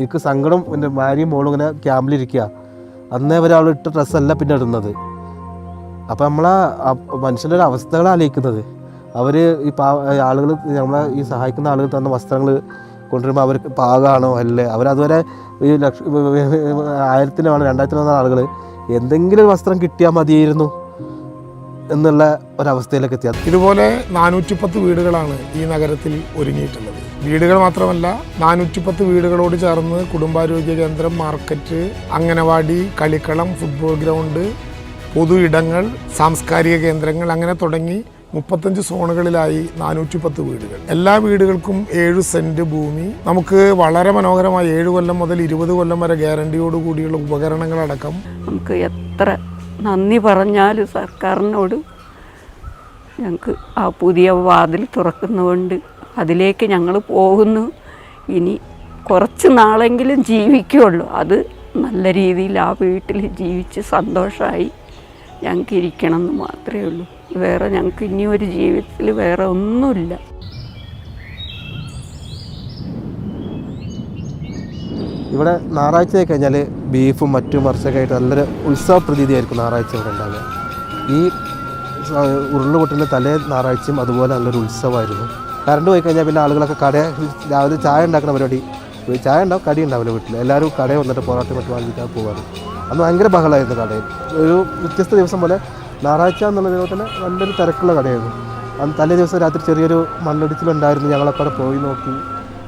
എനിക്ക് സങ്കടം. എൻ്റെ ഭാര്യയും മോളും ഇങ്ങനെ ക്യാമ്പിലിരിക്കുക. അന്നേ വരെ അവൾ ഇട്ട ഡ്രസ്സല്ല പിന്നെ ഇടുന്നത്. അപ്പം നമ്മളാ മനുഷ്യൻ്റെ ഒരു അവസ്ഥകൾ ആലോചിക്കുന്നത്. അവർ ഈ ആളുകൾ നമ്മളെ ഈ സഹായിക്കുന്ന ആളുകൾ തന്ന വസ്ത്രങ്ങൾ കൊണ്ടുവരുമ്പോൾ അവർക്ക് പാകമാണോ അല്ലേ? അവരതുവരെ ഈ 1000-ലാണ് 2000-ലാണ് ആളുകൾ എന്തെങ്കിലും ഒരു വസ്ത്രം കിട്ടിയാൽ മതിയായിരുന്നു എന്നുള്ള ഒരവസ്ഥയിലേക്ക് എത്തിയത്. ഇതുപോലെ 410 വീടുകളാണ് ഈ നഗരത്തിൽ ഒരുങ്ങിയിട്ടുള്ളത്. വീടുകൾ മാത്രമല്ല, 410 വീടുകളോട് ചേർന്ന് കുടുംബാരോഗ്യ കേന്ദ്രം, മാർക്കറ്റ്, അംഗനവാടി, കളിക്കളം, ഫുട്ബോൾ ഗ്രൗണ്ട്, പൊതു ഇടങ്ങൾ, സാംസ്കാരിക കേന്ദ്രങ്ങൾ, അങ്ങനെ തുടങ്ങി 35 സോണുകളിലായി 410 വീടുകൾ. എല്ലാ വീടുകൾക്കും 7 സെന്റ് ഭൂമി. നമുക്ക് വളരെ മനോഹരമായി 7 കൊല്ലം മുതൽ 20 കൊല്ലം വരെ ഗ്യാരണ്ടിയോടുകൂടിയുള്ള ഉപകരണങ്ങളടക്കം. നമുക്ക് എത്ര നന്ദി പറഞ്ഞാലും സർക്കാരിനോട് ഞങ്ങൾക്ക് ആ പുതിയ വാതിൽ തുറക്കുന്നതുകൊണ്ട് അതിലേക്ക് ഞങ്ങൾ പോകുന്നു. ഇനി കുറച്ച് നാളെങ്കിലും ജീവിക്കുകയുള്ളൂ. അത് നല്ല രീതിയിൽ ആ വീട്ടിൽ ജീവിച്ച് സന്തോഷമായി ഞങ്ങൾക്ക് ഇരിക്കണം എന്ന് മാത്രമേ ഉള്ളൂ. വേറെ ഞങ്ങൾക്ക് ഇനി ഒരു ജീവിതത്തിൽ വേറെ ഒന്നുമില്ല. ഇവിടെ ഞായറാഴ്ച കഴിഞ്ഞാൽ ബീഫും മറ്റും മറിച്ചൊക്കെ ആയിട്ട് നല്ലൊരു ഉത്സവ പ്രതീതിയായിരിക്കും ഞായറാഴ്ച ഇവിടെ ഉണ്ടാകുക. ഈ ഉരുളുപൊട്ടിൻ്റെ തലേ ഞായറാഴ്ചയും അതുപോലെ നല്ലൊരു ഉത്സവമായിരുന്നു. കറണ്ട് പോയി കഴിഞ്ഞാൽ പിന്നെ ആളുകളൊക്കെ രാവിലെ ചായ ഉണ്ടാക്കുന്ന പരിപാടി, ചായ ഉണ്ടാവും, കടി ഉണ്ടാവില്ല വീട്ടിൽ. എല്ലാവരും കടയിൽ വന്നിട്ട് പൊറോട്ട മറ്റും വാങ്ങിക്കാൻ പോകാറ്. അന്ന് ഭയങ്കര ബഹളമായിരുന്നു കടയിൽ. ഒരു വ്യത്യസ്ത ദിവസം പോലെ ഞായറാഴ്ച എന്നുള്ള ദിവസം തന്നെ നല്ലൊരു തിരക്കുള്ള കടയായിരുന്നു. അന്ന് തലേ ദിവസം രാത്രി ചെറിയൊരു മണ്ണിടിച്ചിലുണ്ടായിരുന്നു. ഞങ്ങളൊക്കെ അവിടെ പോയി നോക്കി.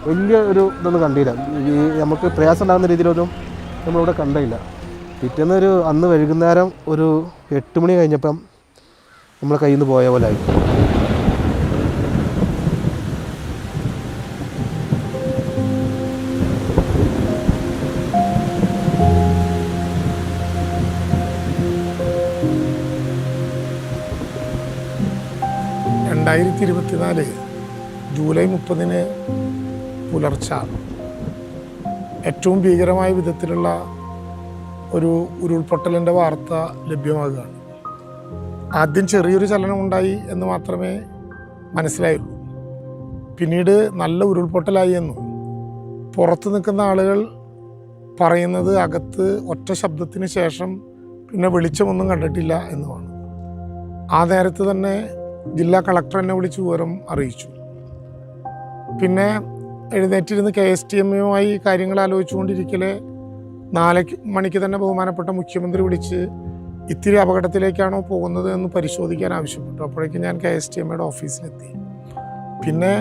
വലിയ ഒരു ഇതൊന്നും കണ്ടില്ല. ഈ നമുക്ക് പ്രയാസം ഉണ്ടാകുന്ന രീതിയിലൊന്നും നമ്മളിവിടെ കണ്ടില്ല. പിറ്റേന്ന് അന്ന് വൈകുന്നേരം ഒരു 8 മണി കഴിഞ്ഞപ്പം നമ്മളെ കയ്യിൽ നിന്ന് പോയ പോലെ ആയി. ജൂലൈ 30 പുലർച്ചെ ഏറ്റവും ഭീകരമായ വിധത്തിലുള്ള ഒരു ഉരുൾപൊട്ടലിൻ്റെ വാർത്ത ലഭ്യമാകുകയാണ്. ആദ്യം ചെറിയൊരു ചലനം ഉണ്ടായി എന്ന് മാത്രമേ മനസ്സിലായുള്ളൂ. പിന്നീട് നല്ല ഉരുൾപൊട്ടലായി എന്നും പുറത്ത് നിൽക്കുന്ന ആളുകൾ പറയുന്നത് അകത്ത് ഒറ്റ ശബ്ദത്തിന് ശേഷം പിന്നെ വെളിച്ചമൊന്നും കണ്ടിട്ടില്ല എന്നുമാണ്. ആ നേരത്ത് തന്നെ ജില്ലാ കളക്ടർ എന്നെ വിളിച്ച് വിവരം അറിയിച്ചു. പിന്നെ എഴുന്നേറ്റിരുന്ന് KSTMയുമായി കാര്യങ്ങൾ ആലോചിച്ചുകൊണ്ടിരിക്കലെ 4 മണിക്ക് തന്നെ ബഹുമാനപ്പെട്ട മുഖ്യമന്ത്രി വിളിച്ച് ഇത്തിരി അപകടത്തിലേക്കാണോ പോകുന്നത് എന്ന് പരിശോധിക്കാൻ ആവശ്യപ്പെട്ടു. അപ്പോഴേക്കും ഞാൻ KSTMയുടെ ഓഫീസിലെത്തി. പിന്നെ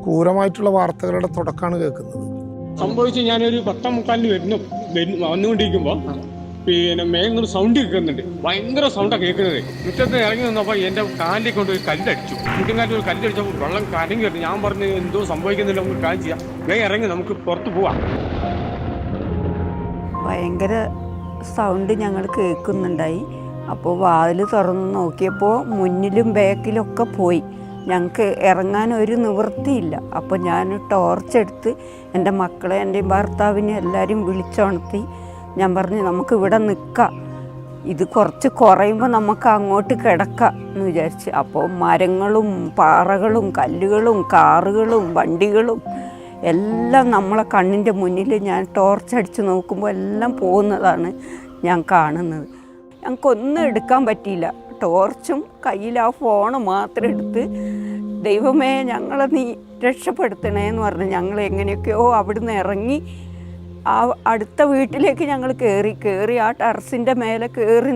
ക്രൂരമായിട്ടുള്ള വാർത്തകളുടെ തുടക്കമാണ് കേൾക്കുന്നത്. സംഭവിച്ച് ഞാനൊരു 10:45 വന്നുകൊണ്ടിരിക്കുമ്പോൾ പിന്നെ മേഘങ്ങൾ സൗണ്ട് കേൾക്കുന്നുണ്ട്. ഭയങ്കര സൗണ്ടാണ് കേൾക്കുന്നത്. മുറ്റത്ത് ഇറങ്ങി നിന്നപ്പോൾ എൻ്റെ കാലിൽ കൊണ്ട് ഒരു കല്ലടിച്ചു. ചുറ്റുംകാലിൽ ഒരു കല്ലടിച്ചപ്പോൾ വെള്ളം കരങ്ങി വരുന്നു. ഞാൻ പറഞ്ഞു എന്തോ സംഭവിക്കുന്നില്ല, നമുക്ക് കാര്യം ചെയ്യാം, വേഗം ഇറങ്ങി നമുക്ക് പുറത്ത് പോവാം. ഭയങ്കര സൗണ്ട് ഞങ്ങൾ കേൾക്കുന്നുണ്ടായി. അപ്പോൾ വാതിൽ തുറന്ന് നോക്കിയപ്പോൾ മുന്നിലും ബാക്കിലൊക്കെ പോയി. ഞങ്ങൾക്ക് ഇറങ്ങാൻ ഒരു നിവൃത്തിയില്ല. അപ്പോൾ ഞാൻ ടോർച്ചെടുത്ത് എൻ്റെ മക്കളെ, എൻ്റെ ഭർത്താവിനെ എല്ലാവരും വിളിച്ചുണർത്തി. ഞാൻ പറഞ്ഞു നമുക്കിവിടെ നിൽക്കാം, ഇത് കുറച്ച് കുറയുമ്പോൾ നമുക്ക് അങ്ങോട്ട് കിടക്കാം എന്ന് വിചാരിച്ച്. അപ്പോൾ മരങ്ങളും പാറകളും കല്ലുകളും കാറുകളും വണ്ടികളും എല്ലാം നമ്മളെ കണ്ണിൻ്റെ മുന്നിൽ ഞാൻ ടോർച്ചടിച്ച് നോക്കുമ്പോൾ എല്ലാം പോകുന്നതാണ് ഞാൻ കാണുന്നത്. ഞങ്ങൾക്കൊന്നും എടുക്കാൻ പറ്റിയില്ല. ടോർച്ചും കയ്യിൽ ആ ഫോണ് മാത്രം എടുത്ത് ദൈവമേ ഞങ്ങളെ നീ രക്ഷപ്പെടുത്തണേന്ന് പറഞ്ഞ് ഞങ്ങൾ എങ്ങനെയൊക്കെയോ അവിടുന്ന് ഇറങ്ങി ആ അടുത്ത വീട്ടിലേക്ക് ഞങ്ങൾ കയറി ആ ടെറസിൻ്റെ മേലെ കയറി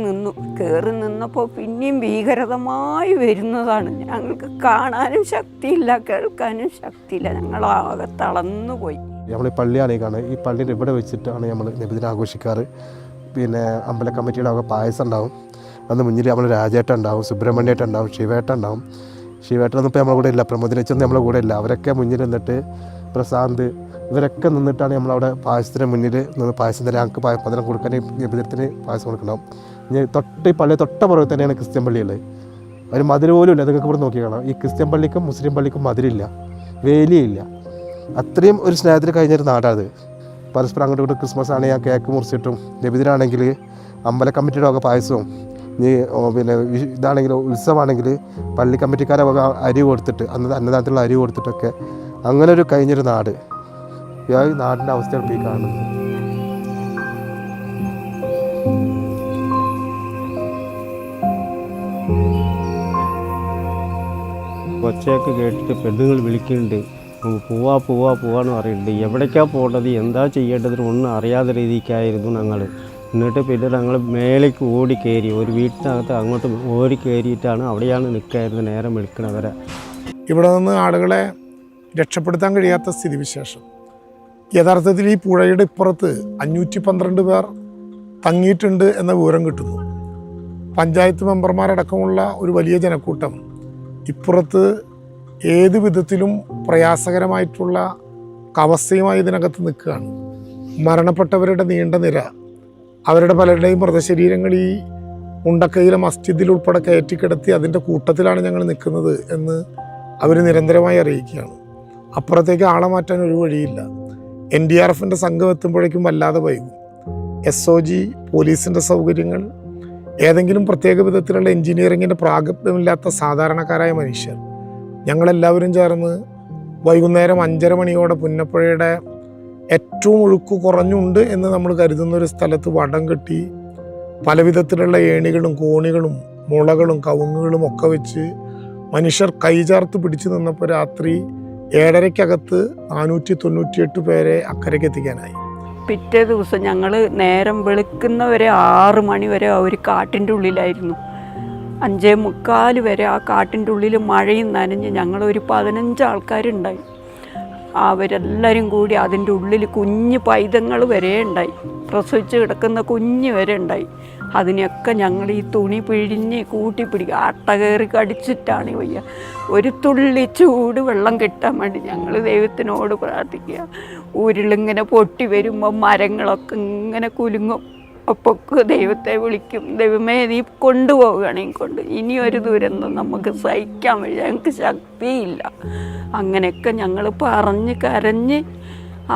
നിന്നപ്പോൾ പിന്നെയും ഭീകരതമായി വരുന്നതാണ്. ഞങ്ങൾക്ക് കാണാനും ശക്തിയില്ല, കേൾക്കാനും ശക്തിയില്ല. ഞങ്ങളാകെ തളർന്നുപോയി. നമ്മൾ ഈ പള്ളിയാണ് ഈ പള്ളിയുടെ ഇവിടെ വെച്ചിട്ടാണ് നമ്മൾ നബിദിനം ആഘോഷിക്കാറ്. പിന്നെ അമ്പല കമ്മിറ്റിയുടെ ഒക്കെ പായസം ഉണ്ടാവും. അന്ന് മുന്നിൽ നമ്മൾ രാജേട്ടൻ ഉണ്ടാവും, സുബ്രഹ്മണ്യേട്ടൻ ഉണ്ടാവും, ശിവേട്ടൻ ഉണ്ടാവും. ശിവേട്ടനൊന്നും ഇപ്പോൾ നമ്മളെ കൂടെ ഇല്ല, പ്രമോദിനച്ചൊന്നും നമ്മളെ കൂടെ ഇല്ല. അവരൊക്കെ മുന്നിൽ നിന്നിട്ട് പ്രശാന്ത് ഇവരൊക്കെ നിന്നിട്ടാണ് നമ്മളവിടെ പായസത്തിന് മുന്നിൽ നിന്ന് പായസം തരാൻ. ഞങ്ങൾക്ക് പതിനം കൊടുക്കാൻ നബിദിനത്തിന് പായസം കൊടുക്കണം. ഈ പള്ളി തൊട്ടപ്പുറത്ത് തന്നെയാണ് ക്രിസ്ത്യൻ പള്ളിയുള്ളത്. ഒരു മതിൽ പോലും ഇല്ല. നിങ്ങൾക്ക് ഇവിടെ നോക്കി കാണാം. ഈ ക്രിസ്ത്യൻ പള്ളിക്കും മുസ്ലിം പള്ളിക്കും മതിലില്ല, വേലിയില്ല. അത്രയും ഒരു സ്നേഹത്തിൽ കഴിഞ്ഞൊരു നാടാണ്. പരസ്പരം അങ്ങോട്ട് ഇങ്ങോട്ട് ക്രിസ്മസ് ആണെങ്കിൽ ഞാൻ കേക്ക് മുറിച്ചിട്ടും, നബിദിനാണെങ്കിൽ അമ്പല കമ്മിറ്റിയുടെ ഒക്കെ പായസവും, പിന്നെ ഇതാണെങ്കിൽ ഉത്സവമാണെങ്കിൽ പള്ളി കമ്മിറ്റിക്കാരെ വക അരി കൊടുത്തിട്ട്, അന്നദാനത്തിലുള്ള അരി കൊടുത്തിട്ടൊക്കെ അങ്ങനെ ഒരു കഴിഞ്ഞൊരു നാട്. ഈ നാടിൻ്റെ അവസ്ഥയാണ് ഇപ്പോൾ ഈ കാണുന്നത്. ഒച്ചയൊക്കെ കേട്ടിട്ട് പെണ്ണുങ്ങൾ വിളിക്കുന്നുണ്ട്, പോവാന്ന് പറയുന്നുണ്ട്. എവിടേക്കാണ് പോകേണ്ടത്, എന്താ ചെയ്യേണ്ടത് ഒന്നും അറിയാത്ത രീതിക്കായിരുന്നു ഞങ്ങൾ. എന്നിട്ട് പിന്നെ ഞങ്ങൾ മേലേക്ക് ഓടി കയറി, ഒരു വീട്ടിനകത്ത് അങ്ങോട്ട് ഓടി കയറിയിട്ടാണ് അവിടെയാണ് നിൽക്കായിരുന്നു നേരം വെളുക്കണവരെ. ഇവിടെ നിന്ന് ആളുകളെ രക്ഷപ്പെടുത്താൻ കഴിയാത്ത സ്ഥിതിവിശേഷം. യഥാർത്ഥത്തിൽ ഈ പുഴയുടെ ഇപ്പുറത്ത് 512 പേർ തങ്ങിയിട്ടുണ്ട് എന്ന വിവരം കിട്ടുന്നു. പഞ്ചായത്ത് മെമ്പർമാരടക്കമുള്ള ഒരു വലിയ ജനക്കൂട്ടം ഇപ്പുറത്ത് ഏത് വിധത്തിലും പ്രയാസകരമായിട്ടുള്ള അവസ്ഥയുമായി ഇതിനകത്ത് നിൽക്കുകയാണ്. മരണപ്പെട്ടവരുടെ നീണ്ട നിര, അവരുടെ പലരുടെയും മൃതശരീരങ്ങൾ ഈ മുണ്ടക്കയിലെ മസ്ജിദിൽ ഉൾപ്പെടെ കയറ്റിക്കിടത്തി അതിൻ്റെ കൂട്ടത്തിലാണ് ഞങ്ങൾ നിൽക്കുന്നത് എന്ന് അവർ നിരന്തരമായി അറിയിക്കുകയാണ്. അപ്പുറത്തേക്ക് ആളെ മാറ്റാൻ ഒരു വഴിയില്ല. NDRFിൻ്റെ സംഘം എത്തുമ്പോഴേക്കും വല്ലാതെ വൈകും. SOG, പോലീസിൻ്റെ സൗകര്യങ്ങൾ, ഏതെങ്കിലും പ്രത്യേക വിധത്തിലുള്ള എൻജിനീയറിങ്ങിൻ്റെ പ്രാഗൽഭ്യമില്ലാത്ത സാധാരണക്കാരായ മനുഷ്യർ ഞങ്ങളെല്ലാവരും ചേർന്ന് വൈകുന്നേരം 5:30 മണിയോടെ പുന്നപ്പുഴയുടെ ഏറ്റവും ഒഴുക്ക് കുറഞ്ഞുണ്ട് എന്ന് നമ്മൾ കരുതുന്ന ഒരു സ്ഥലത്ത് വടം കെട്ടി പല വിധത്തിലുള്ള ഏണികളും കോണികളും മുളകളും കവുങ്ങുകളും ഒക്കെ വെച്ച് മനുഷ്യർ കൈചാർത്ത് പിടിച്ചു നിന്നപ്പോൾ രാത്രി 7:30-കകത്ത് 498 പേരെ അക്കരയ്ക്ക് എത്തിക്കാനായി. പിറ്റേ ദിവസം ഞങ്ങൾ നേരം വെളുക്കുന്നവരെ 6 മണി വരെ ആ ഒരു കാട്ടിൻ്റെ ഉള്ളിലായിരുന്നു. 5:45 വരെ ആ കാട്ടിൻ്റെ ഉള്ളിൽ മഴയും നനഞ്ഞ് ഞങ്ങളൊരു 15 ആൾക്കാരുണ്ടായി. അവരെല്ലാവരും കൂടി അതിൻ്റെ ഉള്ളിൽ കുഞ്ഞ് പൈതങ്ങൾ വരെ ഉണ്ടായി, പ്രസവിച്ച് കിടക്കുന്ന കുഞ്ഞ് വരെ ഉണ്ടായി. അതിനെയൊക്കെ ഞങ്ങൾ ഈ തുണി പിഴിഞ്ഞ് കൂട്ടിപ്പിടിക്കുക, അട്ട കയറി കടിച്ചിട്ടാണ് വയ്യ. ഒരു തുള്ളി ചൂട് വെള്ളം കിട്ടാൻ വേണ്ടി ഞങ്ങൾ ദൈവത്തിനോട് പ്രാർത്ഥിക്കുക. ഉരുളിങ്ങനെ പൊട്ടി വരുമ്പോൾ മരങ്ങളൊക്കെ ഇങ്ങനെ കുലുങ്ങും. അപ്പോൾ ദൈവത്തെ വിളിക്കും, ദൈവമേ നീ കൊണ്ടുപോവുകയാണെങ്കിൽ ഇനിയൊരു ദുരന്തം നമുക്ക് സഹിക്കാൻ വയ്യ, ഞങ്ങൾക്ക് ശക്തിയില്ല. അങ്ങനെയൊക്കെ ഞങ്ങൾ പറഞ്ഞ് കരഞ്ഞ്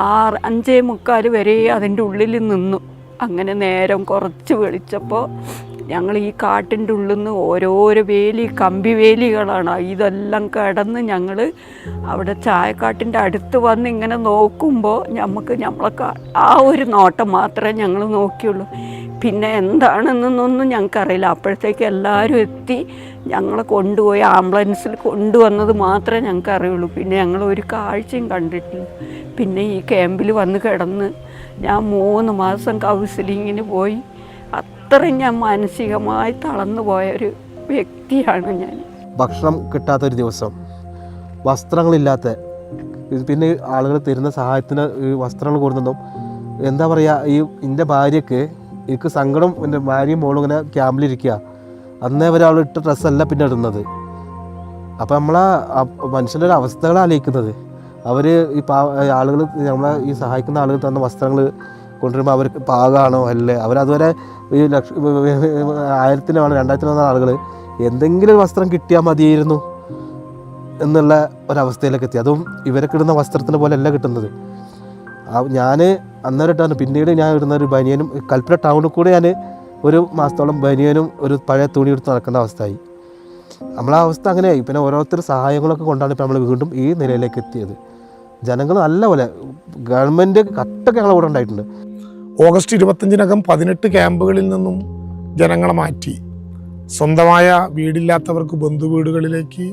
5:45 വരെ അതിൻ്റെ ഉള്ളിൽ നിന്നു. അങ്ങനെ നേരം കുറച്ച് വെളിച്ചപ്പോൾ ഞങ്ങൾ ഈ കാട്ടിൻ്റെ ഉള്ളിൽ നിന്ന് ഓരോരോ വേലി, കമ്പി വേലികളാണ്, ഇതെല്ലാം കടന്ന് ഞങ്ങൾ അവിടെ ചായക്കാട്ടിൻ്റെ അടുത്ത് വന്ന് ഇങ്ങനെ നോക്കുമ്പോൾ നമ്മളെ ആ ഒരു നോട്ടം മാത്രമേ ഞങ്ങൾ നോക്കിയുള്ളൂ. പിന്നെ എന്താണെന്നൊന്നും ഞങ്ങൾക്കറിയില്ല. അപ്പോഴത്തേക്ക് എല്ലാവരും എത്തി ഞങ്ങളെ കൊണ്ടുപോയി ആംബുലൻസിൽ കൊണ്ടുവന്നത് മാത്രമേ ഞങ്ങൾക്ക് അറിയുള്ളൂ. പിന്നെ ഞങ്ങൾ ഒരു കാഴ്ചയും കണ്ടിട്ടില്ല. പിന്നെ ഈ ക്യാമ്പിൽ വന്ന് കിടന്ന് ഞാൻ 3 മാസം കൗൺസിലിങ്ങിന് പോയി. അത്രയും ഞാൻ മാനസികമായി തളർന്നു പോയൊരു വ്യക്തിയാണ് ഞാൻ. ഭക്ഷണം കിട്ടാത്തൊരു ദിവസം, വസ്ത്രങ്ങളില്ലാത്ത, പിന്നെ ആളുകൾ തരുന്ന സഹായത്തിന് ഈ വസ്ത്രങ്ങൾ കൊടുക്കുന്നതും എന്താ പറയുക, ഈ എൻ്റെ ഭാര്യയ്ക്ക് എനിക്ക് സങ്കടം. എൻ്റെ ഭാര്യയും മോളും ഇങ്ങനെ ക്യാമ്പിലിരിക്കുക. അന്നേ ഒരാൾ ഇട്ട ഡ്രസ്സല്ല പിന്നെ ഇടുന്നത്. അപ്പോൾ നമ്മളെ മനുഷ്യൻ്റെ ഒരു അവസ്ഥകൾ ആലോചിക്കുന്നത്. അവർ ഈ ആളുകൾ, നമ്മളെ ഈ സഹായിക്കുന്ന ആളുകൾ തന്ന വസ്ത്രങ്ങൾ കൊണ്ടുവരുമ്പോൾ അവർക്ക് പാകമാണോ അല്ലേ, അവരതുവരെ ഈ 1000-ലാണ് 2000-ലാണ് ആളുകൾ എന്തെങ്കിലും വസ്ത്രം കിട്ടിയാൽ മതിയായിരുന്നു എന്നുള്ള ഒരവസ്ഥയിലേക്ക് എത്തി. അതും ഇവരൊക്കെ ഇടുന്ന വസ്ത്രത്തിന് പോലെ അല്ല കിട്ടുന്നത്. ഞാൻ അന്നേരം ഇട്ടാണ്. പിന്നീട് ഞാൻ ഇടുന്ന ഒരു ബനിയനും, കൽപ്പന ടൗണിൽ കൂടെ ഞാൻ 1 മാസത്തോളം ബനിയനും ഒരു പഴയ തുണി എടുത്ത് നടക്കേണ്ട അവസ്ഥയായി. നമ്മളെ അവസ്ഥ അങ്ങനെയായി. പിന്നെ ഓരോരുത്തർ സഹായങ്ങളൊക്കെ കൊണ്ടാണ് ഇപ്പോൾ നമ്മൾ വീണ്ടും ഈ നിലയിലേക്ക് എത്തിയത്. ജനങ്ങൾ നല്ലപോലെ, ഗവൺമെൻറ് കട്ടൊക്കെ ഞങ്ങളെ കൂടെ ഉണ്ടായിട്ടുണ്ട്. ഓഗസ്റ്റ് 25-നകം 18 ക്യാമ്പുകളിൽ നിന്നും ജനങ്ങളെ മാറ്റി സ്വന്തമായ വീടില്ലാത്തവർക്ക് ബന്ധുവീടുകളിലേക്ക്,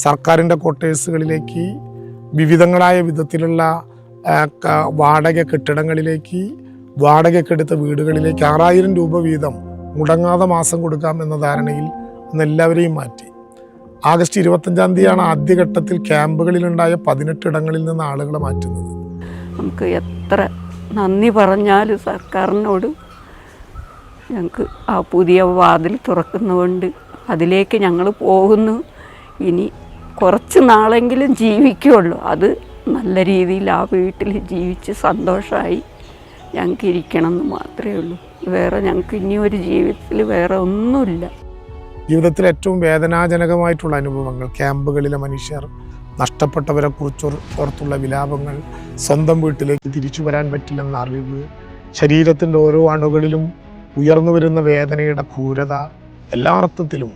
സർക്കാരിൻ്റെ ക്വാർട്ടേഴ്സുകളിലേക്ക്, വിവിധങ്ങളായ വിധത്തിലുള്ള വാടക കെട്ടിടങ്ങളിലേക്ക്, വാടകയ്ക്കെടുത്ത വീടുകളിലേക്ക് 6000 രൂപ വീതം മുടങ്ങാതെ മാസം കൊടുക്കാം എന്ന ധാരണയിൽ അന്ന് എല്ലാവരെയും മാറ്റി. ആഗസ്റ്റ് 25-ാം തീയതിയാണ് ആദ്യഘട്ടത്തിൽ ക്യാമ്പുകളിലുണ്ടായ 18 ഇടങ്ങളിൽ നിന്ന് ആളുകളെ മാറ്റുന്നത്. നമുക്ക് എത്ര നന്ദി പറഞ്ഞാലും സർക്കാരിനോട്, ഞങ്ങൾക്ക് ആ പുതിയ വാതിൽ തുറക്കുന്നതുകൊണ്ട് അതിലേക്ക് ഞങ്ങൾ പോകുന്നു. ഇനി കുറച്ച് നാളെങ്കിലും ജീവിക്കുള്ളൂ. അത് നല്ല രീതിയിൽ ആ വീട്ടിൽ ജീവിച്ച് സന്തോഷമായി ഞങ്ങൾക്ക് ഇരിക്കണം എന്ന് മാത്രമേ ഉള്ളൂ. വേറെ ഞങ്ങൾക്ക് ഇനി ഒരു ജീവിതത്തിൽ വേറെ ഒന്നുമില്ല. ജീവിതത്തിൽ ഏറ്റവും വേദനാജനകമായിട്ടുള്ള അനുഭവങ്ങൾ, ക്യാമ്പുകളിലെ മനുഷ്യർ, നഷ്ടപ്പെട്ടവരെ കുറിച്ചോർത്തുള്ള വിലാപങ്ങൾ, സ്വന്തം വീട്ടിലേക്ക് തിരിച്ചു വരാൻ പറ്റില്ലെന്ന അറിവ്, ശരീരത്തിൻ്റെ ഓരോ അണുകളിലും ഉയർന്നു വരുന്ന വേദനയുടെ ക്രൂരത, എല്ലാ അർത്ഥത്തിലും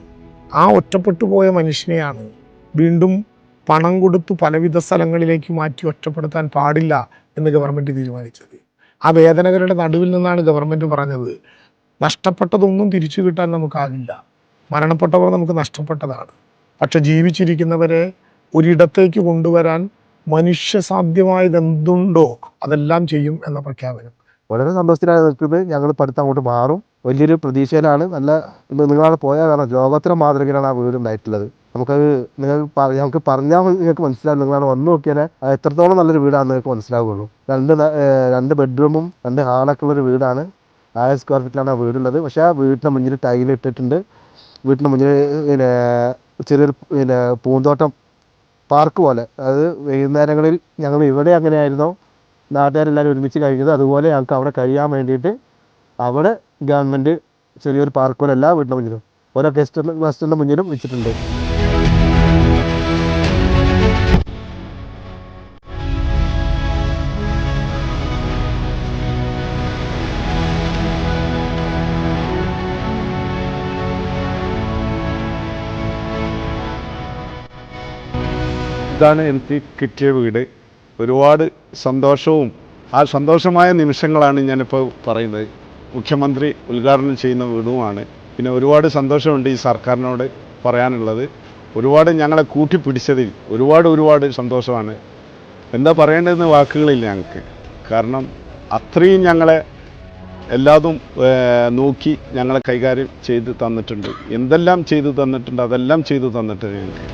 ആ ഒറ്റപ്പെട്ടു പോയ മനുഷ്യനെയാണ് വീണ്ടും പണം കൊടുത്തു പലവിധ സ്ഥലങ്ങളിലേക്ക് മാറ്റി ഒറ്റപ്പെടുത്താൻ പാടില്ല എന്ന് ഗവൺമെൻറ് തീരുമാനിച്ചത്. ആ വേദനകളുടെ നടുവിൽ നിന്നാണ് ഗവൺമെൻറ് പറഞ്ഞത് നഷ്ടപ്പെട്ടതൊന്നും തിരിച്ചു കിട്ടാൻ നമുക്കാകില്ല, മരണപ്പെട്ടവർ നമുക്ക് നഷ്ടപ്പെട്ടതാണ്, പക്ഷെ ജീവിച്ചിരിക്കുന്നവരെ ഒരിടത്തേക്ക് കൊണ്ടുവരാൻ മനുഷ്യസാധ്യമായതെന്തുണ്ടോ അതെല്ലാം ചെയ്യും എന്ന പ്രഖ്യാപനം. വളരെ സന്തോഷത്തിലാണ് നിൽക്കുന്നത്. ഞങ്ങൾ പഠിത്തം അങ്ങോട്ട് മാറും, വലിയൊരു പ്രതീക്ഷയിലാണ്. നല്ല നിങ്ങളവിടെ പോയാൽ കാരണം ലോകത്തിലെ മാതൃകയിലാണ് ആ വീട് ഉണ്ടായിട്ടുള്ളത്. നമുക്കത് ഞങ്ങൾക്ക് പറഞ്ഞാൽ നിങ്ങൾക്ക് മനസ്സിലാവും. നിങ്ങളവിടെ വന്നു നോക്കിയാൽ എത്രത്തോളം നല്ലൊരു വീടാണെന്ന് നിങ്ങൾക്ക് മനസ്സിലാവുകയുള്ളൂ. രണ്ട് ബെഡ്റൂമും 2 ഹാളൊക്കെ ഉള്ളൊരു വീടാണ്. 1000 സ്ക്വയർ ഫീറ്റിലാണ് ആ വീടുള്ളത്. പക്ഷേ ആ വീട്ടിൻ്റെ മുന്നിൽ ടൈൽ ഇട്ടിട്ടുണ്ട്. വീട്ടിൻ്റെ മുന്നിൽ ചെറിയൊരു പൂന്തോട്ടം, പാർക്ക് പോലെ. അത് വൈകുന്നേരങ്ങളിൽ ഞങ്ങൾ ഇവിടെ അങ്ങനെയായിരുന്നോ നാട്ടുകാരെല്ലാവരും ഒരുമിച്ച് കഴിഞ്ഞത്, അതുപോലെ ഞങ്ങൾക്ക് അവിടെ കഴിയാൻ വേണ്ടിയിട്ട് അവിടെ ഗവൺമെൻറ് ചെറിയൊരു പാർക്ക് പോലെ എല്ലാ വീട്ടിൻ്റെ മുന്നിലും ഓരോ ഗസ്റ്റിൻ്റെ മുന്നിലും വെച്ചിട്ടുണ്ട്. ഇതാണ് എനിക്ക് കിട്ടിയ വീട്. ഒരുപാട് സന്തോഷവും ആ സന്തോഷമായ നിമിഷങ്ങളാണ് ഞാനിപ്പോൾ പറയുന്നത്. മുഖ്യമന്ത്രി ഉദ്ഘാടനം ചെയ്യുന്ന വീടുമാണ്. പിന്നെ ഒരുപാട് സന്തോഷമുണ്ട് ഈ സർക്കാരിനോട് പറയാനുള്ളത്. ഒരുപാട് ഞങ്ങളെ കൂട്ടിപ്പിടിച്ചതിൽ ഒരുപാട് സന്തോഷമാണ്. എന്താ പറയേണ്ടതെന്ന് വാക്കുകളില്ല ഞങ്ങൾക്ക്. കാരണം അത്രയും ഞങ്ങളെ എല്ലാതും നോക്കി ഞങ്ങളെ കൈകാര്യം ചെയ്ത് തന്നിട്ടുണ്ട്. എന്തെല്ലാം ചെയ്തു തന്നിട്ടുണ്ട് അതെല്ലാം ചെയ്തു തന്നിട്ടുണ്ട് ഞങ്ങൾക്ക്.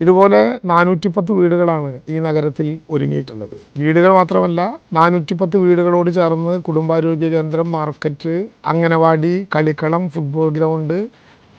ഇതുപോലെ 410 വീടുകളാണ് ഈ നഗരത്തിൽ ഒരുങ്ങിയിട്ടുള്ളത്. വീടുകൾ മാത്രമല്ല, 410 വീടുകളോട് ചേർന്ന് കുടുംബാരോഗ്യ കേന്ദ്രം, മാർക്കറ്റ്, അംഗനവാടി, കളിക്കളം, ഫുട്ബോൾ ഗ്രൗണ്ട്,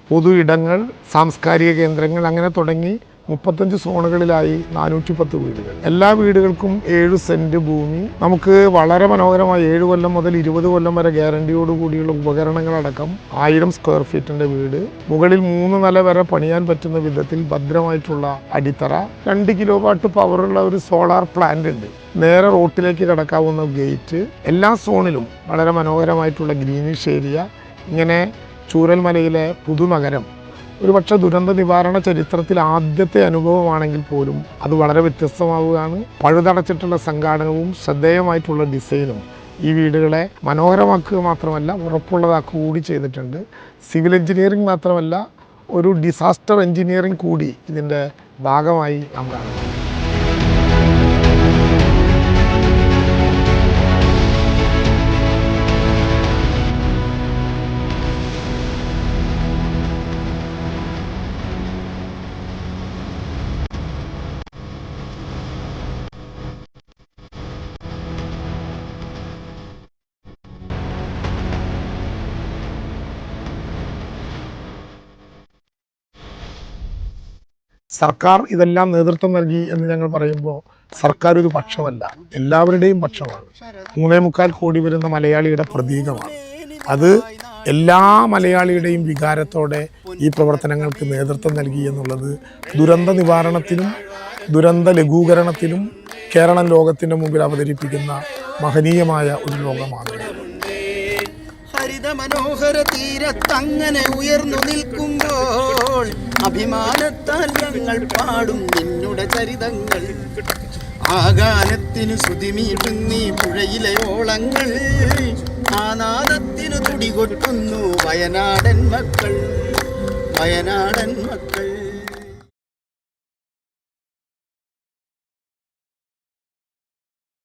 പൊതു ഇടങ്ങൾ, സാംസ്കാരിക കേന്ദ്രങ്ങൾ, അങ്ങനെ തുടങ്ങി 35 സോണുകളിലായി 410 വീടുകൾ. എല്ലാ വീടുകൾക്കും 7 സെൻറ്റ് ഭൂമി. നമുക്ക് വളരെ മനോഹരമായി 7 കൊല്ലം മുതൽ 20 കൊല്ലം വരെ ഗ്യാരണ്ടിയോട് കൂടിയുള്ള ഉപകരണങ്ങളടക്കം 1000 സ്ക്വയർ ഫീറ്റിൻ്റെ വീട്. മുകളിൽ 3 നില വരെ പണിയാൻ പറ്റുന്ന വിധത്തിൽ ഭദ്രമായിട്ടുള്ള അടിത്തറ, 2 കിലോവാട്ട് പവറുള്ള ഒരു സോളാർ പ്ലാന്റ് ഉണ്ട്, നേരെ റോട്ടിലേക്ക് കടക്കാവുന്ന ഗേറ്റ്, എല്ലാ സോണിലും വളരെ മനോഹരമായിട്ടുള്ള ഗ്രീനിഷ് ഏരിയ. ഇങ്ങനെ ചൂരൽമലയിലെ പുതുനഗരം ഒരുപക്ഷെ ദുരന്ത നിവാരണ ചരിത്രത്തിൽ ആദ്യത്തെ അനുഭവമാണെങ്കിൽ പോലും അത് വളരെ വ്യത്യസ്തമാവുകയാണ്. പഴുതടച്ചിട്ടുള്ള സംഘാടനവും ശ്രദ്ധേയമായിട്ടുള്ള ഡിസൈനും ഈ വീടുകളെ മനോഹരമാക്കുക മാത്രമല്ല ഉറപ്പുള്ളതാക്കുക കൂടി ചെയ്തിട്ടുണ്ട്. സിവിൽ എഞ്ചിനീയറിംഗ് മാത്രമല്ല, ഒരു ഡിസാസ്റ്റർ എഞ്ചിനീയറിംഗ് കൂടി ഇതിൻ്റെ ഭാഗമായി നാം കാണുന്നു. സർക്കാർ ഇതെല്ലാം നേതൃത്വം നൽകി എന്ന് ഞങ്ങൾ പറയുമ്പോൾ സർക്കാർ ഒരു പക്ഷമല്ല, എല്ലാവരുടെയും പക്ഷമാണ്. 3.25 കോടി വരുന്ന മലയാളിയുടെ പ്രതീകമാണ്. അത് എല്ലാ മലയാളിയുടെയും വികാരത്തോടെ ഈ പ്രവർത്തനങ്ങൾക്ക് നേതൃത്വം നൽകി എന്നുള്ളത് ദുരന്ത നിവാരണത്തിലും ദുരന്ത ലഘൂകരണത്തിലും കേരളം ലോകത്തിൻ്റെ മുമ്പിൽ അവതരിപ്പിക്കുന്ന മഹനീയമായ ഒരു ലോകമാണ്. മനോഹര തീരത്തങ്ങനെ ഉയർന്നു നിൽക്കുമ്പോൾ അഭിമാനത്താൽ ഞങ്ങൾ പാടും നിന്നുടെ ചരിതങ്ങൾ. ആഗാനത്തിനു ശ്രുതിമീട്ടുന്നീ പുഴയിലെ ഓളങ്ങൾ, ആനാദത്തിനു തുടികൊട്ടുന്നു വയനാടൻ മക്കൾ.